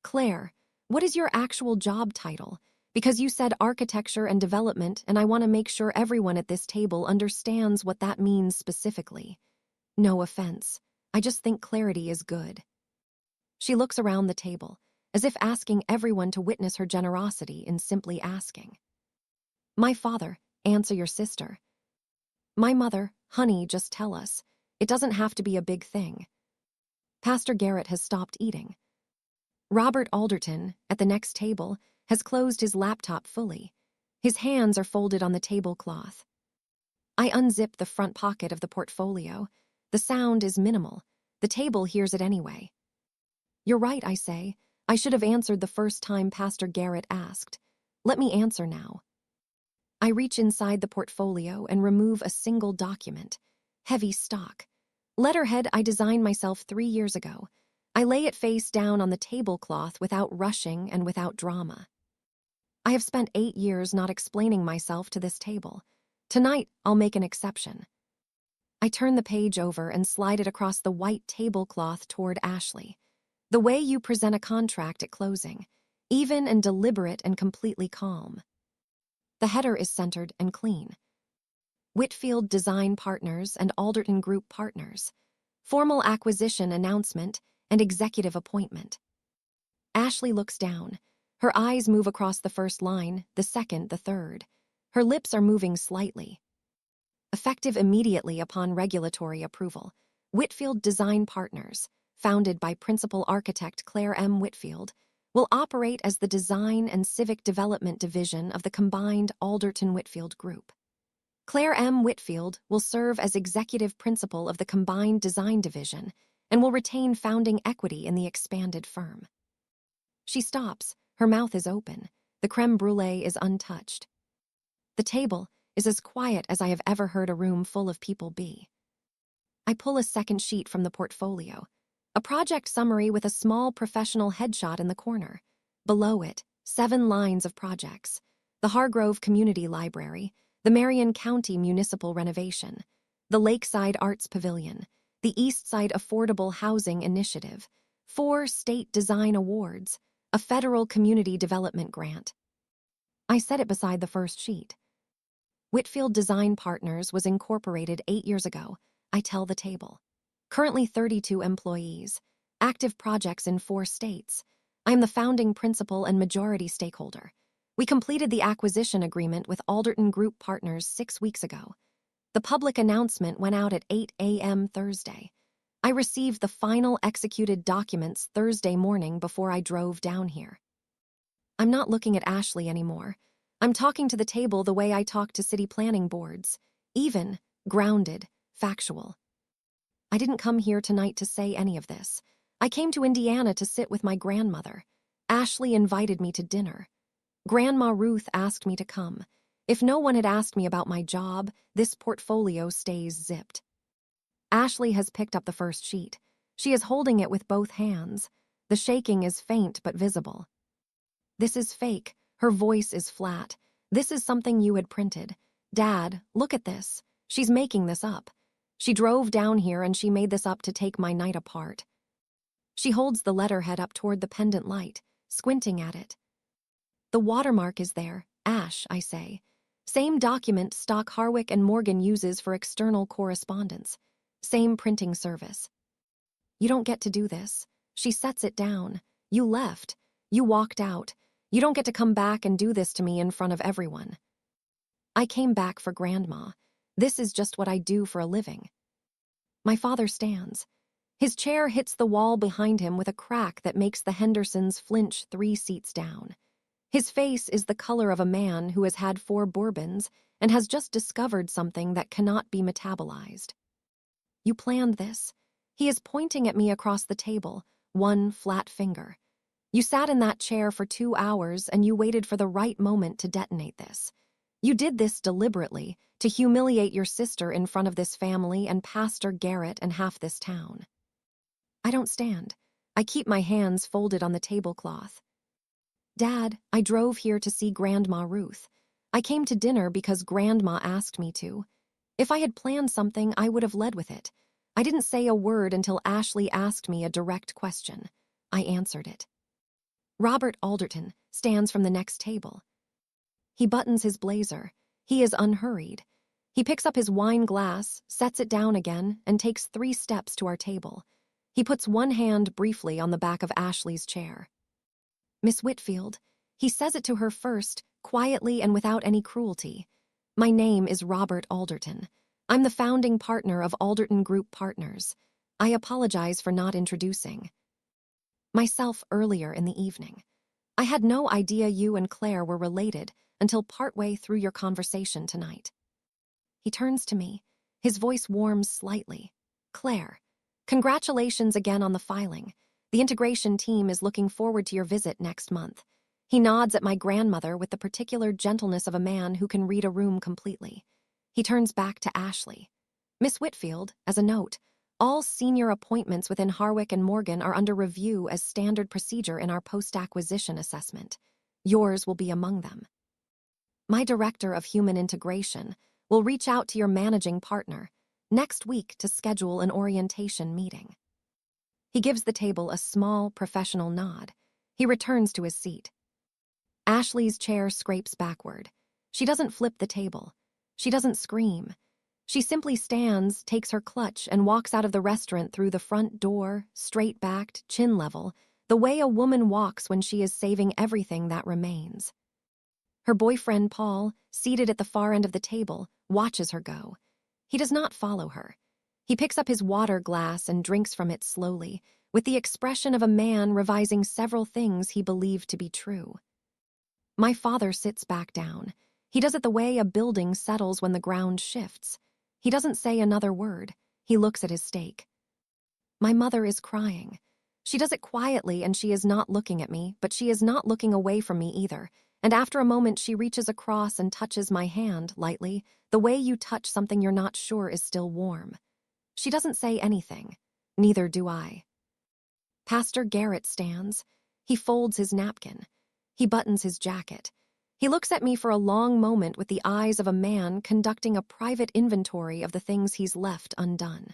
Claire, what is your actual job title? Because you said architecture and development, and I want to make sure everyone at this table understands what that means specifically. No offense. I just think clarity is good. She looks around the table, as if asking everyone to witness her generosity in simply asking. My father, answer your sister. My mother, honey, just tell us. It doesn't have to be a big thing. Pastor Garrett has stopped eating. Robert Alderton, at the next table, has closed his laptop fully. His hands are folded on the tablecloth. I unzip the front pocket of the portfolio. The sound is minimal. The table hears it anyway. You're right, I say. I should have answered the first time Pastor Garrett asked. Let me answer now. I reach inside the portfolio and remove a single document. Heavy stock. Letterhead I designed myself 3 years ago. I lay it face down on the tablecloth without rushing and without drama. I have spent 8 years not explaining myself to this table. Tonight, I'll make an exception. I turn the page over and slide it across the white tablecloth toward Ashley. The way you present a contract at closing, even and deliberate and completely calm. The header is centered and clean. Whitfield Design Partners and Alderton Group Partners. Formal acquisition announcement and executive appointment. Ashley looks down. Her eyes move across the first line, the second, the third. Her lips are moving slightly. Effective immediately upon regulatory approval. Whitfield Design Partners, founded by principal architect Claire M. Whitfield, will operate as the design and civic development division of the combined Alderton-Whitfield Group. Claire M. Whitfield will serve as executive principal of the combined design division and will retain founding equity in the expanded firm. She stops. Her mouth is open. The creme brulee is untouched. The table is as quiet as I have ever heard a room full of people be. I pull a second sheet from the portfolio. A project summary with a small professional headshot in the corner. Below it, 7 lines of projects. The Hargrove Community Library, the Marion County Municipal Renovation, the Lakeside Arts Pavilion, the Eastside Affordable Housing Initiative, 4 state design awards, a federal community development grant. I set it beside the first sheet. Whitfield Design Partners was incorporated 8 years ago. I tell the table. Currently 32 employees, active projects in 4 states. I am the founding principal and majority stakeholder. We completed the acquisition agreement with Alderton Group Partners 6 weeks ago. The public announcement went out at 8 a.m. Thursday. I received the final executed documents Thursday morning before I drove down here. I'm not looking at Ashley anymore. I'm talking to the table the way I talk to city planning boards. Even, grounded, factual. I didn't come here tonight to say any of this. I came to Indiana to sit with my grandmother. Ashley invited me to dinner. Grandma Ruth asked me to come. If no one had asked me about my job, this portfolio stays zipped. Ashley has picked up the first sheet. She is holding it with both hands. The shaking is faint but visible. This is fake. Her voice is flat. This is something you had printed. Dad, look at this. She's making this up. She drove down here and she made this up to take my night apart. She holds the letterhead up toward the pendant light, squinting at it. The watermark is there, Ash, I say. Same document Stock Harwick and Morgan uses for external correspondence. Same printing service. You don't get to do this. She sets it down. You left. You walked out. You don't get to come back and do this to me in front of everyone. I came back for Grandma. This is just what I do for a living. My father stands. His chair hits the wall behind him with a crack that makes the Hendersons flinch 3 seats down. His face is the color of a man who has had 4 bourbons and has just discovered something that cannot be metabolized. You planned this. He is pointing at me across the table, one flat finger. You sat in that chair for 2 hours and you waited for the right moment to detonate this. You did this deliberately to humiliate your sister in front of this family and Pastor Garrett and half this town. I don't stand. I keep my hands folded on the tablecloth. Dad, I drove here to see Grandma Ruth. I came to dinner because Grandma asked me to. If I had planned something, I would have led with it. I didn't say a word until Ashley asked me a direct question. I answered it. Robert Alderton stands from the next table. He buttons his blazer. He is unhurried. He picks up his wine glass, sets it down again, and takes 3 steps to our table. He puts one hand briefly on the back of Ashley's chair. Miss Whitfield, he says it to her first, quietly and without any cruelty. My name is Robert Alderton. I'm the founding partner of Alderton Group Partners. I apologize for not introducing myself earlier in the evening. I had no idea you and Claire were related until partway through your conversation tonight. He turns to me. His voice warms slightly. Claire, congratulations again on the filing. The integration team is looking forward to your visit next month. He nods at my grandmother with the particular gentleness of a man who can read a room completely. He turns back to Ashley. Miss Whitfield, as a note, all senior appointments within Harwick and Morgan are under review as standard procedure in our post-acquisition assessment. Yours will be among them. My director of human integration will reach out to your managing partner next week to schedule an orientation meeting. He gives the table a small, professional nod. He returns to his seat. Ashley's chair scrapes backward. She doesn't flip the table. She doesn't scream. She simply stands, takes her clutch, and walks out of the restaurant through the front door, straight-backed, chin level, the way a woman walks when she is saving everything that remains. Her boyfriend, Paul, seated at the far end of the table, watches her go. He does not follow her. He picks up his water glass and drinks from it slowly, with the expression of a man revising several things he believed to be true. My father sits back down. He does it the way a building settles when the ground shifts. He doesn't say another word. He looks at his steak. My mother is crying. She does it quietly and she is not looking at me, but she is not looking away from me either. And after a moment she reaches across and touches my hand lightly, the way you touch something you're not sure is still warm. She doesn't say anything. Neither do I. Pastor Garrett stands. He folds his napkin. He buttons his jacket. He looks at me for a long moment with the eyes of a man conducting a private inventory of the things he's left undone.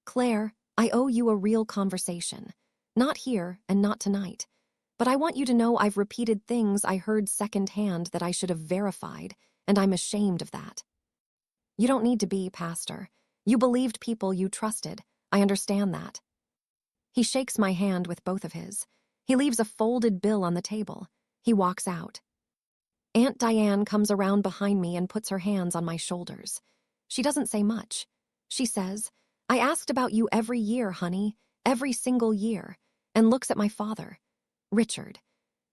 Claire, I owe you a real conversation. Not here and not tonight. But I want you to know I've repeated things I heard secondhand that I should have verified, and I'm ashamed of that. You don't need to be, Pastor. You believed people you trusted. I understand that. He shakes my hand with both of his. He leaves a folded bill on the table. He walks out. Aunt Diane comes around behind me and puts her hands on my shoulders. She doesn't say much. She says, I asked about you every year, honey, every single year, and looks at my father, Richard.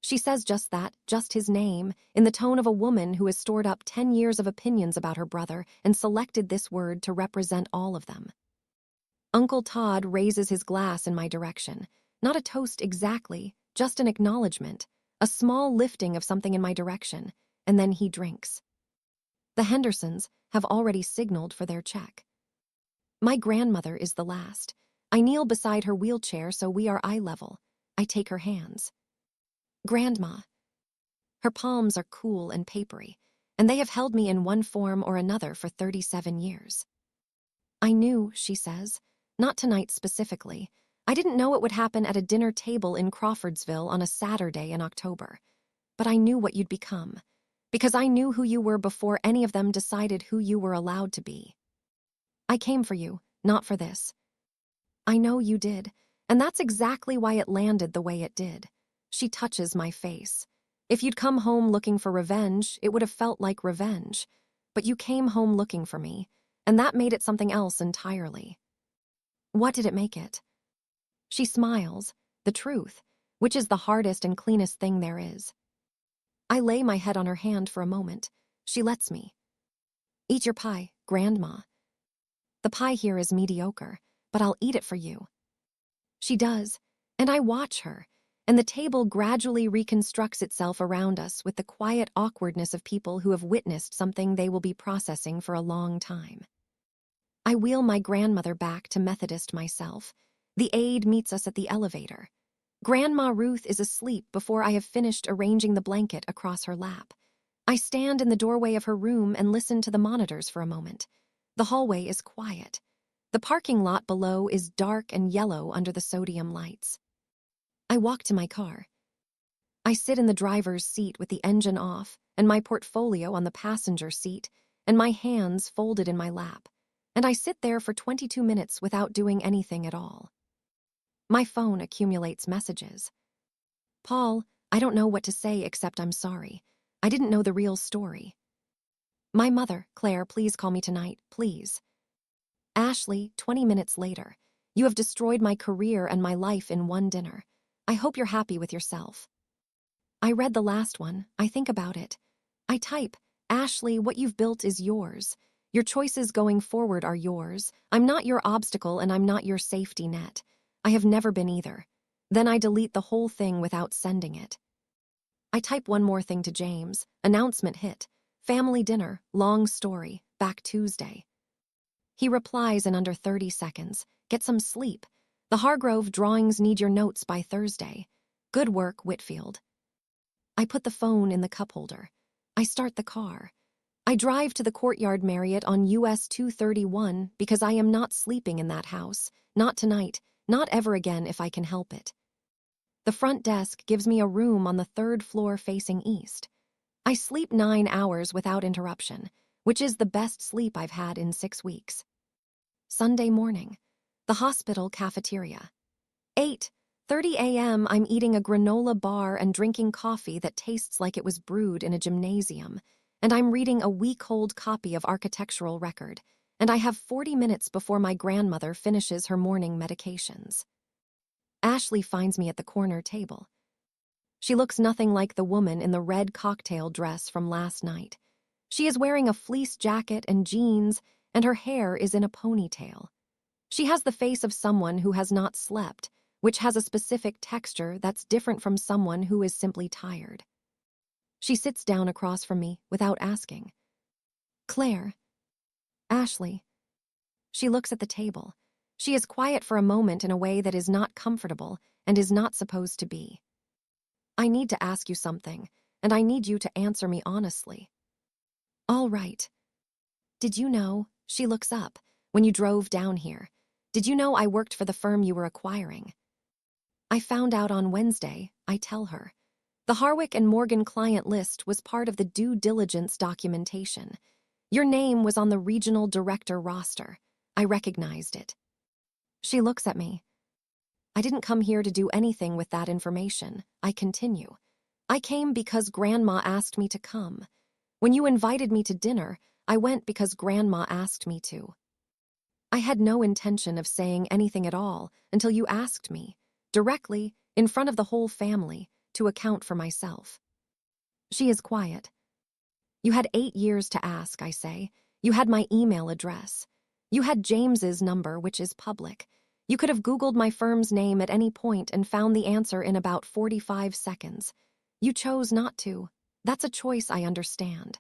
She says just that, just his name, in the tone of a woman who has stored up 10 years of opinions about her brother and selected this word to represent all of them. Uncle Todd raises his glass in my direction. Not a toast exactly, just an acknowledgement, a small lifting of something in my direction, and then he drinks. The Hendersons have already signaled for their check. My grandmother is the last. I kneel beside her wheelchair so we are eye level. I take her hands. Grandma. Her palms are cool and papery, and they have held me in one form or another for 37 years. I knew, she says, not tonight specifically. I didn't know it would happen at a dinner table in Crawfordsville on a Saturday in October. But I knew what you'd become, because I knew who you were before any of them decided who you were allowed to be. I came for you, not for this. I know you did, and that's exactly why it landed the way it did. She touches my face. If you'd come home looking for revenge, it would have felt like revenge. But you came home looking for me, and that made it something else entirely. What did it make it? She smiles. The truth, which is the hardest and cleanest thing there is. I lay my head on her hand for a moment. She lets me. Eat your pie, Grandma. The pie here is mediocre, but I'll eat it for you. She does, and I watch her, and the table gradually reconstructs itself around us with the quiet awkwardness of people who have witnessed something they will be processing for a long time. I wheel my grandmother back to Methodist myself. The aide meets us at the elevator. Grandma Ruth is asleep before I have finished arranging the blanket across her lap. I stand in the doorway of her room and listen to the monitors for a moment. The hallway is quiet. The parking lot below is dark and yellow under the sodium lights. I walk to my car. I sit in the driver's seat with the engine off and my portfolio on the passenger seat and my hands folded in my lap, and I sit there for 22 minutes without doing anything at all. My phone accumulates messages. Paul, I don't know what to say except I'm sorry. I didn't know the real story. My mother, Claire, please call me tonight, please. Ashley, 20 minutes later. You have destroyed my career and my life in one dinner. I hope you're happy with yourself. I read the last one. I think about it. I type, Ashley, what you've built is yours. Your choices going forward are yours. I'm not your obstacle and I'm not your safety net. I have never been either. Then I delete the whole thing without sending it. I type one more thing to James. Announcement hit. Family dinner, long story, back Tuesday. He replies in under 30 seconds. Get some sleep. The Hargrove drawings need your notes by Thursday. Good work, Whitfield. I put the phone in the cup holder. I start the car. I drive to the Courtyard Marriott on US 231 because I am not sleeping in that house. Not tonight, not ever again if I can help it. The front desk gives me a room on the 3rd floor facing east. I sleep 9 hours without interruption, which is the best sleep I've had in 6 weeks. Sunday morning. The hospital cafeteria. 8:30 a.m. I'm eating a granola bar and drinking coffee that tastes like it was brewed in a gymnasium, and I'm reading a week-old copy of Architectural Record, and I have 40 minutes before my grandmother finishes her morning medications. Ashley finds me at the corner table. She looks nothing like the woman in the red cocktail dress from last night. She is wearing a fleece jacket and jeans, and her hair is in a ponytail. She has the face of someone who has not slept, which has a specific texture that's different from someone who is simply tired. She sits down across from me without asking. Claire. Ashley. She looks at the table. She is quiet for a moment in a way that is not comfortable and is not supposed to be. I need to ask you something, and I need you to answer me honestly. All right. Did you know, she looks up, when you drove down here, did you know I worked for the firm you were acquiring? I found out on Wednesday, I tell her. The Harwick and Morgan client list was part of the due diligence documentation. Your name was on the regional director roster. I recognized it. She looks at me. I didn't come here to do anything with that information. I continue. I came because Grandma asked me to come. When you invited me to dinner, I went because Grandma asked me to. I had no intention of saying anything at all until you asked me, directly, in front of the whole family, to account for myself. She is quiet. You had 8 years to ask, I say. You had my email address. You had James's number, which is public. You could have Googled my firm's name at any point and found the answer in about 45 seconds. You chose not to. That's a choice I understand.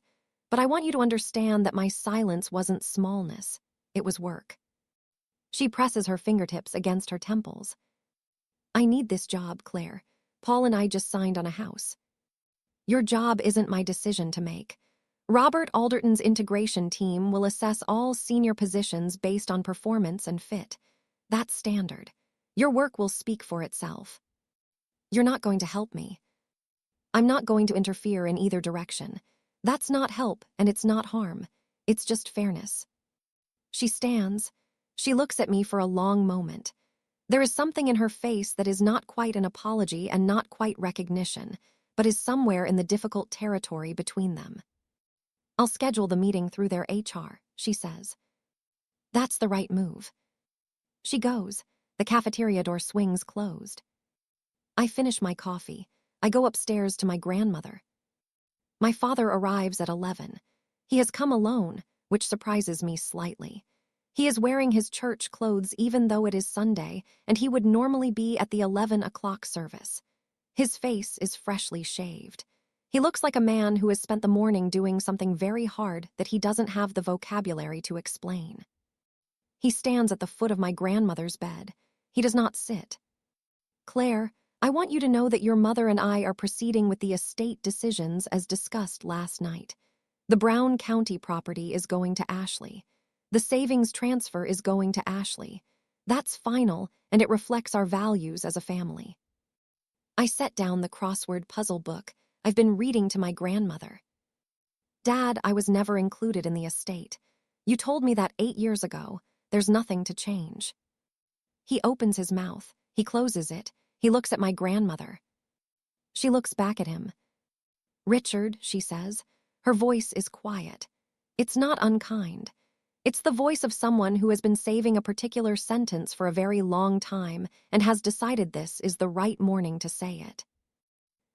But I want you to understand that my silence wasn't smallness. It was work. She presses her fingertips against her temples. I need this job, Claire. Paul and I just signed on a house. Your job isn't my decision to make. Robert Alderton's integration team will assess all senior positions based on performance and fit. That's standard. Your work will speak for itself. You're not going to help me. I'm not going to interfere in either direction. That's not help and it's not harm. It's just fairness. She stands. She looks at me for a long moment. There is something in her face that is not quite an apology and not quite recognition, but is somewhere in the difficult territory between them. I'll schedule the meeting through their HR, she says. That's the right move. She goes. The cafeteria door swings closed. I finish my coffee. I go upstairs to my grandmother. My father arrives at 11. He has come alone, which surprises me slightly. He is wearing his church clothes even though it is Sunday, and he would normally be at the 11 o'clock service. His face is freshly shaved. He looks like a man who has spent the morning doing something very hard that he doesn't have the vocabulary to explain. He stands at the foot of my grandmother's bed. He does not sit. Claire, I want you to know that your mother and I are proceeding with the estate decisions as discussed last night. The Brown County property is going to Ashley. The savings transfer is going to Ashley. That's final, and it reflects our values as a family. I set down the crossword puzzle book I've been reading to my grandmother. Dad, I was never included in the estate. You told me that 8 years ago. There's nothing to change. He opens his mouth. He closes it. He looks at my grandmother. She looks back at him. Richard, she says. Her voice is quiet. It's not unkind. It's the voice of someone who has been saving a particular sentence for a very long time and has decided this is the right morning to say it.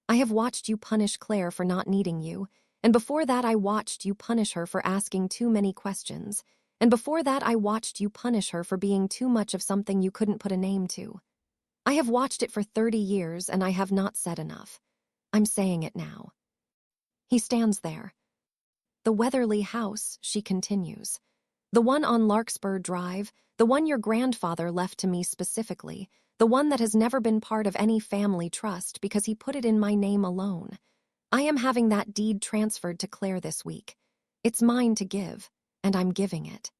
I have watched you punish Claire for not needing you, and before that I watched you punish her for asking too many questions, and before that I watched you punish her for being too much of something you couldn't put a name to. I have watched it for 30 years and I have not said enough. I'm saying it now. He stands there. The Weatherly house, she continues. The one on Larkspur Drive, the one your grandfather left to me specifically, the one that has never been part of any family trust because he put it in my name alone. I am having that deed transferred to Claire this week. It's mine to give, and I'm giving it.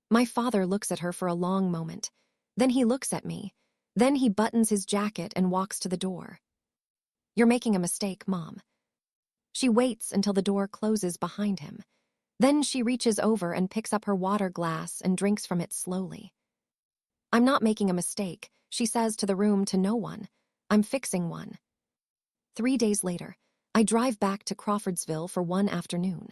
My father looks at her for a long moment. Then he looks at me. Then he buttons his jacket and walks to the door. You're making a mistake, Mom. She waits until the door closes behind him. Then she reaches over and picks up her water glass and drinks from it slowly. I'm not making a mistake, she says to the room to no one. I'm fixing one. 3 days later, I drive back to Crawfordsville for one afternoon.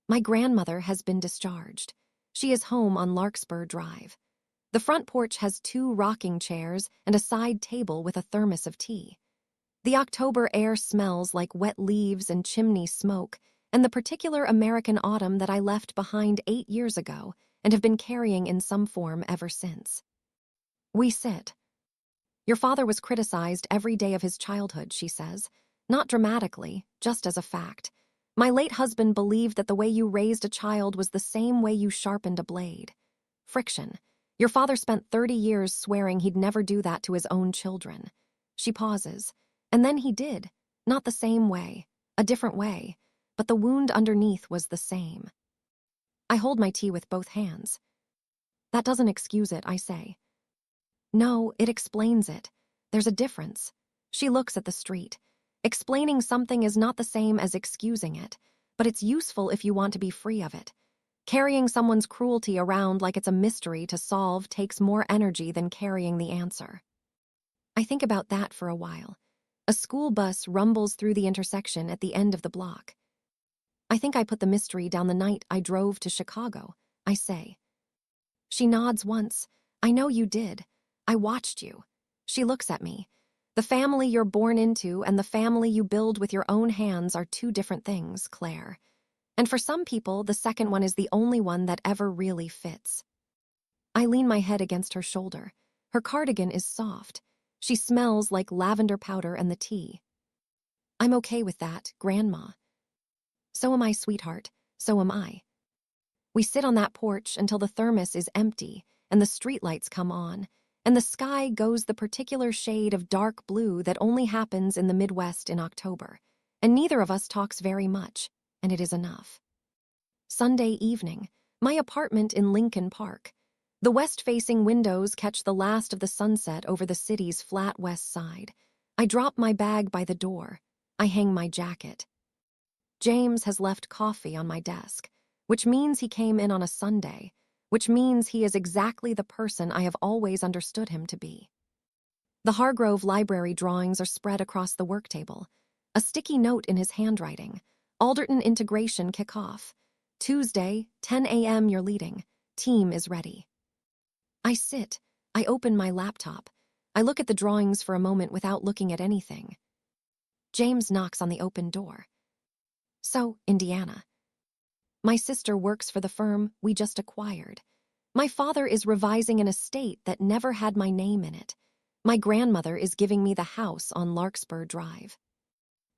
My grandmother has been discharged. She is home on Larkspur Drive. The front porch has 2 rocking chairs and a side table with a thermos of tea. The October air smells like wet leaves and chimney smoke, and the particular American autumn that I left behind 8 years ago and have been carrying in some form ever since. We sit. Your father was criticized every day of his childhood, she says. Not dramatically, just as a fact. My late husband believed that the way you raised a child was the same way you sharpened a blade. Friction. Your father spent 30 years swearing he'd never do that to his own children. She pauses. And then he did. Not the same way. A different way. But the wound underneath was the same. I hold my tea with both hands. That doesn't excuse it, I say. No, it explains it. There's a difference. She looks at the street. Explaining something is not the same as excusing it, but it's useful if you want to be free of it. Carrying someone's cruelty around like it's a mystery to solve takes more energy than carrying the answer. I think about that for a while. A school bus rumbles through the intersection at the end of the block. I think I put the mystery down the night I drove to Chicago, I say. She nods once. I know you did. I watched you. She looks at me. The family you're born into and the family you build with your own hands are 2 different things, Claire. And for some people, the second one is the only one that ever really fits. I lean my head against her shoulder. Her cardigan is soft. She smells like lavender powder and the tea. I'm okay with that, Grandma. So am I, sweetheart. So am I. We sit on that porch until the thermos is empty and the streetlights come on, and the sky goes the particular shade of dark blue that only happens in the Midwest in October, and neither of us talks very much, and it is enough. Sunday evening, my apartment in Lincoln Park. The west-facing windows catch the last of the sunset over the city's flat west side. I drop my bag by the door. I hang my jacket. James has left coffee on my desk, which means he came in on a Sunday, which means he is exactly the person I have always understood him to be. The Hargrove Library drawings are spread across the work table. A sticky note in his handwriting. Alderton integration kickoff. Tuesday, 10 a.m. you're leading. Team is ready. I sit. I open my laptop. I look at the drawings for a moment without looking at anything. James knocks on the open door. So, Indiana. My sister works for the firm we just acquired. My father is revising an estate that never had my name in it. My grandmother is giving me the house on Larkspur Drive.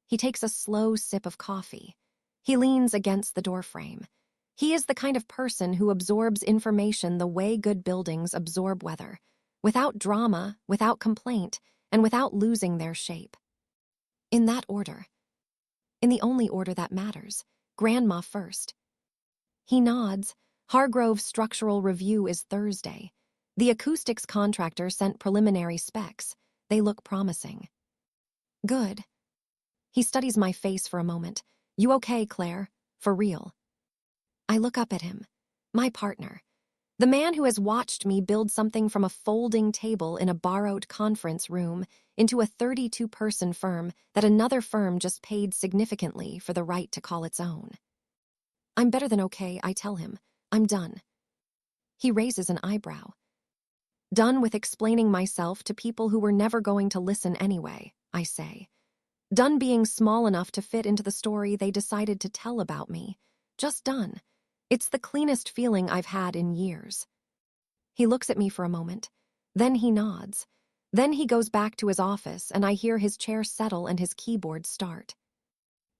He takes a slow sip of coffee. He leans against the doorframe. He is the kind of person who absorbs information the way good buildings absorb weather, without drama, without complaint, and without losing their shape. In that order. In the only order that matters. Grandma first. He nods. Hargrove's structural review is Thursday. The acoustics contractor sent preliminary specs. They look promising. Good. He studies my face for a moment. You okay, Claire? For real. I look up at him. My partner. The man who has watched me build something from a folding table in a borrowed conference room into a 32-person firm that another firm just paid significantly for the right to call its own. I'm better than okay, I tell him. I'm done. He raises an eyebrow. Done with explaining myself to people who were never going to listen anyway, I say. Done being small enough to fit into the story they decided to tell about me. Just done. It's the cleanest feeling I've had in years. He looks at me for a moment. Then he nods. Then he goes back to his office and I hear his chair settle and his keyboard start.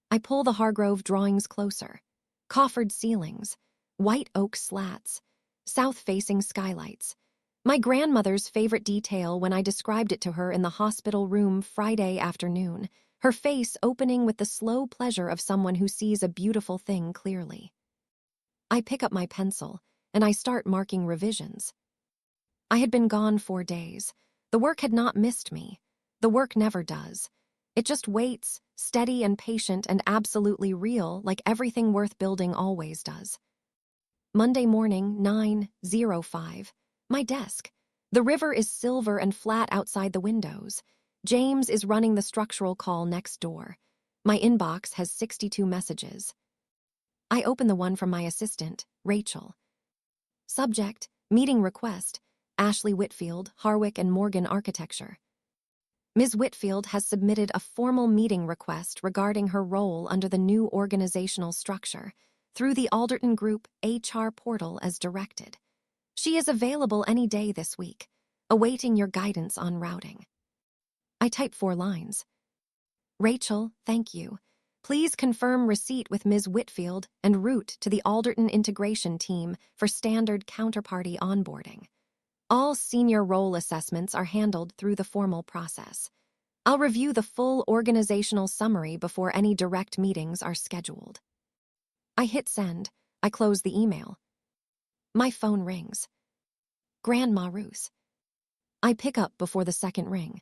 I pull the Hargrove drawings closer. Coffered ceilings, white oak slats, south-facing skylights. My grandmother's favorite detail when I described it to her in the hospital room Friday afternoon, her face opening with the slow pleasure of someone who sees a beautiful thing clearly. I pick up my pencil, and I start marking revisions. I had been gone 4 days. The work had not missed me. The work never does. It just waits, steady and patient and absolutely real, like everything worth building always does. Monday morning, 9:05. My desk. The river is silver and flat outside the windows. James is running the structural call next door. My inbox has 62 messages. I open the one from my assistant, Rachel. Subject, meeting request, Ashley Whitfield, Harwick and Morgan Architecture. Ms. Whitfield has submitted a formal meeting request regarding her role under the new organizational structure through the Alderton Group HR portal as directed. She is available any day this week, awaiting your guidance on routing. I type 4 lines. Rachel, thank you. Please confirm receipt with Ms. Whitfield and route to the Alderton integration team for standard counterparty onboarding. All senior role assessments are handled through the formal process. I'll review the full organizational summary before any direct meetings are scheduled. I hit send. I close the email. My phone rings. Grandma Roos. I pick up before the second ring.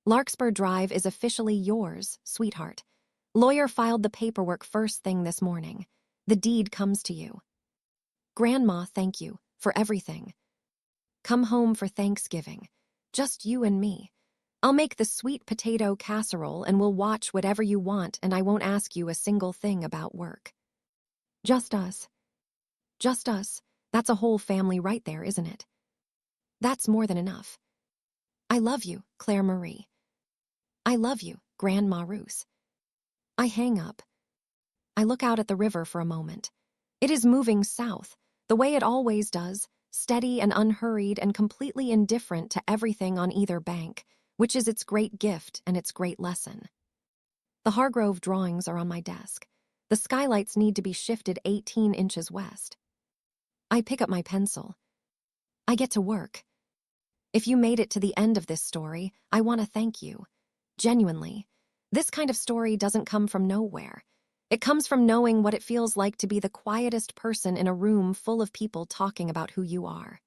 Larkspur Drive is officially yours, sweetheart. Lawyer filed the paperwork first thing this morning. The deed comes to you. Grandma, thank you for everything. Come home for Thanksgiving. Just you and me. I'll make the sweet potato casserole and we'll watch whatever you want and I won't ask you a single thing about work. Just us. Just us. That's a whole family right there, isn't it? That's more than enough. I love you, Claire Marie. I love you, Grandma Roos. I hang up. I look out at the river for a moment. It is moving south, the way it always does, steady and unhurried and completely indifferent to everything on either bank, which is its great gift and its great lesson. The Hargrove drawings are on my desk. The skylights need to be shifted 18 inches west. I pick up my pencil. I get to work. If you made it to the end of this story, I want to thank you. Genuinely. This kind of story doesn't come from nowhere. It comes from knowing what it feels like to be the quietest person in a room full of people talking about who you are.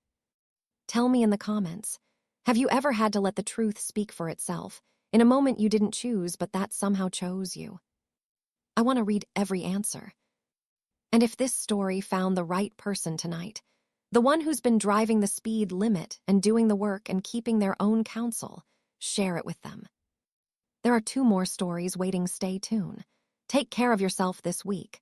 Tell me in the comments, have you ever had to let the truth speak for itself, in a moment you didn't choose but that somehow chose you? I want to read every answer. And if this story found the right person tonight, the one who's been driving the speed limit and doing the work and keeping their own counsel, share it with them. There are 2 more stories waiting. Stay tuned. Take care of yourself this week.